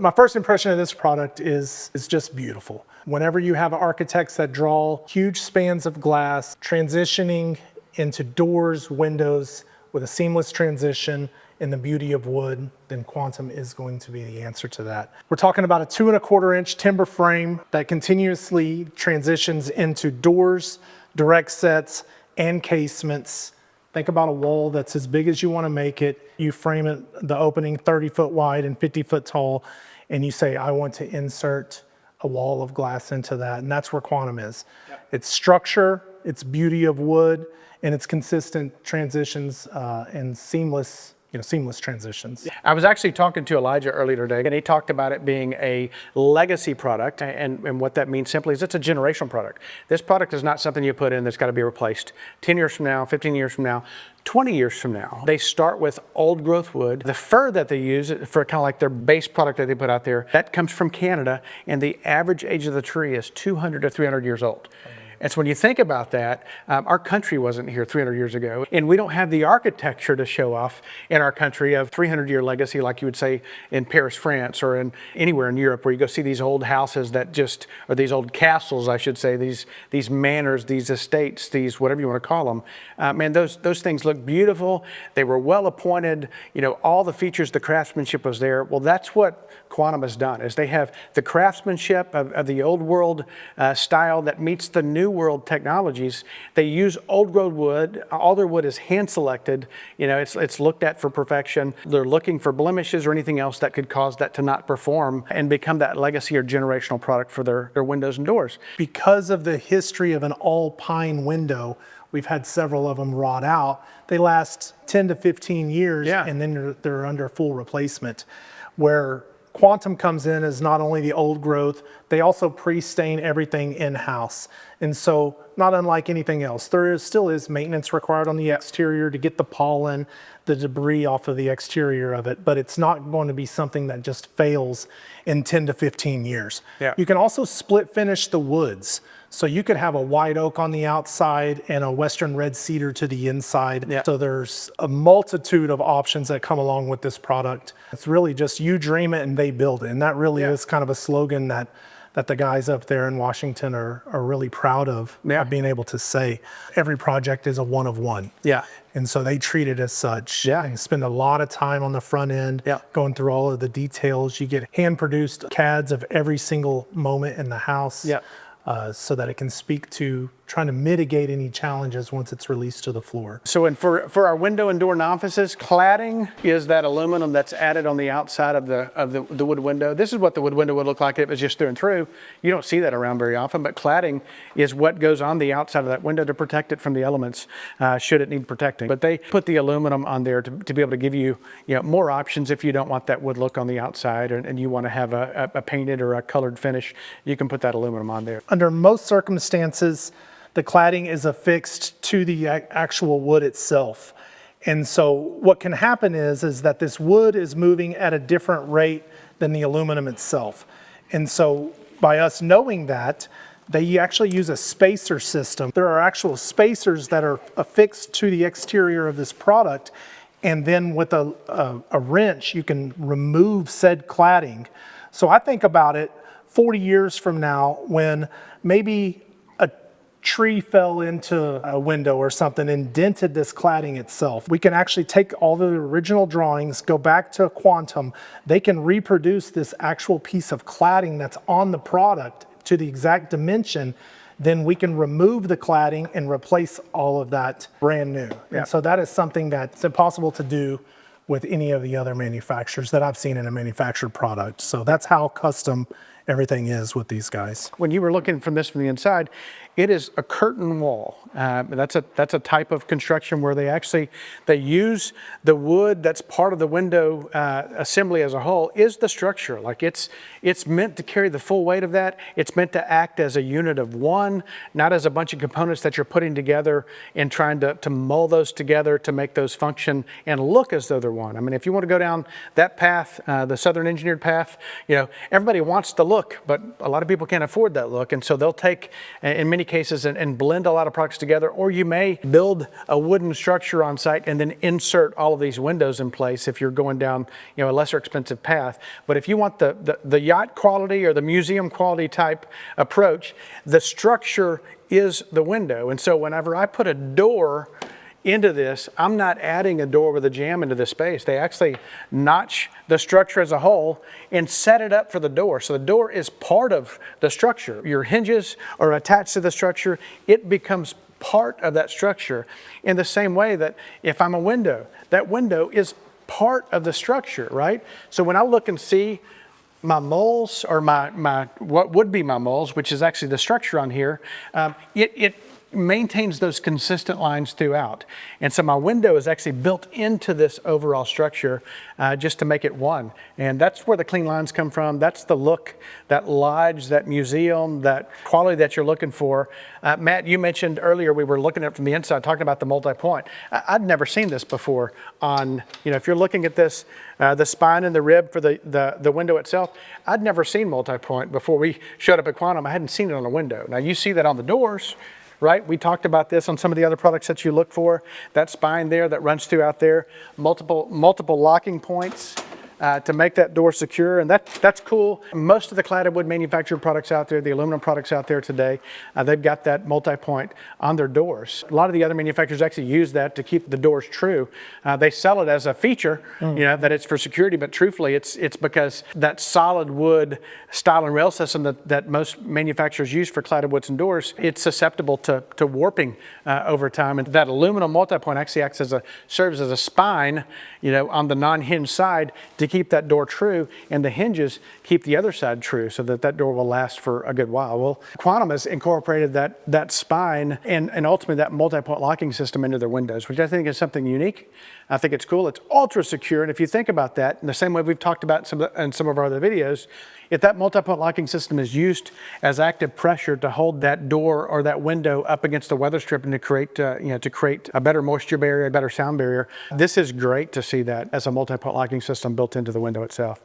My first impression of this product is just beautiful. Whenever you have architects that draw huge spans of glass, transitioning into doors, windows with a seamless transition and the beauty of wood, then Quantum is going to be the answer to that. We're talking about a 2¼ inch timber frame that continuously transitions into doors, direct sets, and casements. Think about a wall that's as big as you want to make it. You frame it, the opening 30 foot wide and 50 foot tall, and you say, I want to insert a wall of glass into that. And that's where Quantum is. Yep. It's structure, it's beauty of wood, and it's consistent transitions and seamless transitions. I was actually talking to Elijah earlier today, and he talked about it being a legacy product, and what that means simply is it's a generational product. This product is not something you put in that's got to be replaced 10 years from now, 15 years from now, 20 years from now. They start with old growth wood. The fir that they use for kind of like their base product that they put out there, that comes from Canada, and the average age of the tree is 200 to 300 years old. And so when you think about that, our country wasn't here 300 years ago, and we don't have the architecture to show off in our country of 300-year legacy like you would say in Paris, France, or in anywhere in Europe where you go see these old houses that just, or these old castles, I should say, these manors, these estates, these whatever you want to call them. Man, those things look beautiful. They were well appointed. You know, all the features, the craftsmanship was there. Well, that's what Quantum has done, is they have the craftsmanship of the old world style that meets the new world technologies. They use old growth wood. All their wood is hand selected. You know, it's looked at for perfection. They're looking for blemishes or anything else that could cause that to not perform and become that legacy or generational product for their windows and doors. Because of the history of an all pine window, we've had several of them rot out. They last 10 to 15 years, and then they're under full replacement. Where Quantum comes in as not only the old growth, they also pre-stain everything in-house. And so, not unlike anything else, there still is maintenance required on the exterior to get the pollen, the debris off of the exterior of it, but it's not going to be something that just fails in 10 to 15 years. Yeah. You can also split finish the woods. So you could have a white oak on the outside and a western red cedar to the inside. Yeah. So there's a multitude of options that come along with this product. It's really just you dream it and they build it. And that really is kind of a slogan that the guys up there in Washington are really proud of being able to say. Every project is a one of one. Yeah. And so they treat it as such. Yeah. And spend a lot of time on the front end going through all of the details. You get hand-produced CADs of every single moment in the house. Yeah. So that it can speak to trying to mitigate any challenges once it's released to the floor. So, and for our window and door novices, cladding is that aluminum that's added on the outside of the wood window. This is what the wood window would look like if it was just through and through. You don't see that around very often, but cladding is what goes on the outside of that window to protect it from the elements should it need protecting. But they put the aluminum on there to be able to give you, more options if you don't want that wood look on the outside and you want to have a painted or a colored finish. You can put that aluminum on there. Under most circumstances, the cladding is affixed to the actual wood itself. And so what can happen is that this wood is moving at a different rate than the aluminum itself. And so by us knowing that, they actually use a spacer system. There are actual spacers that are affixed to the exterior of this product. And then with a wrench, you can remove said cladding. So I think about it 40 years from now when maybe a tree fell into a window or something and dented this cladding itself. We can actually take all the original drawings, go back to Quantum. They can reproduce this actual piece of cladding that's on the product to the exact dimension. Then we can remove the cladding and replace all of that brand new. Yeah. And so that is something that's impossible to do with any of the other manufacturers that I've seen in a manufactured product. So that's how custom everything is with these guys. When you were looking from this from the inside, it is a curtain wall. That's a type of construction where they use the wood that's part of the window assembly as a whole is the structure. Like it's meant to carry the full weight of that. It's meant to act as a unit of one, not as a bunch of components that you're putting together and trying to mold those together to make those function and look as though they're one. I mean, if you want to go down that path, the Southern Engineered path, everybody wants to look look, but a lot of people can't afford that look. And so they'll take, in many cases, and blend a lot of products together. Or you may build a wooden structure on site and then insert all of these windows in place if you're going down, you know, a lesser expensive path. But if you want the yacht quality or the museum quality type approach, the structure is the window. And so whenever I put a door into this, I'm not adding a door with a jamb into this space. They actually notch the structure as a whole and set it up for the door. So the door is part of the structure. Your hinges are attached to the structure. It becomes part of that structure in the same way that if I'm a window, that window is part of the structure, right? So when I look and see my moles, or my what would be my moles, which is actually the structure on here, it maintains those consistent lines throughout. And so my window is actually built into this overall structure just to make it one. And that's where the clean lines come from. That's the look, that lodge, that museum, that quality that you're looking for. Matt, you mentioned earlier, we were looking at it from the inside, talking about the multi-point. I'd never seen this before on, you know, if you're looking at this, the spine and the rib for the window itself, I'd never seen multi-point before we showed up at Quantum. I hadn't seen it on a window. Now you see that on the doors, right? We talked about this on some of the other products that you look for. That spine there that runs throughout there, multiple locking points to make that door secure, and that's cool. Most of the cladded wood manufactured products out there, the aluminum products out there today, they've got that multi-point on their doors. A lot of the other manufacturers actually use that to keep the doors true. They sell it as a feature, you know, that it's for security, but truthfully, it's because that solid wood style and rail system that most manufacturers use for cladded woods and doors, it's susceptible to warping over time. And that aluminum multi-point actually serves as a spine, you know, on the non-hinge side to keep that door true, and the hinges keep the other side true so that door will last for a good while. Well, Quantum has incorporated that spine and ultimately that multi-point locking system into their windows, which I think is something unique. I think it's cool. It's ultra secure. And if you think about that, in the same way we've talked about in some of our other videos, if that multi-point locking system is used as active pressure to hold that door or that window up against the weather strip and to create a better moisture barrier, a better sound barrier, this is great to see that as a multi-point locking system built into the window itself.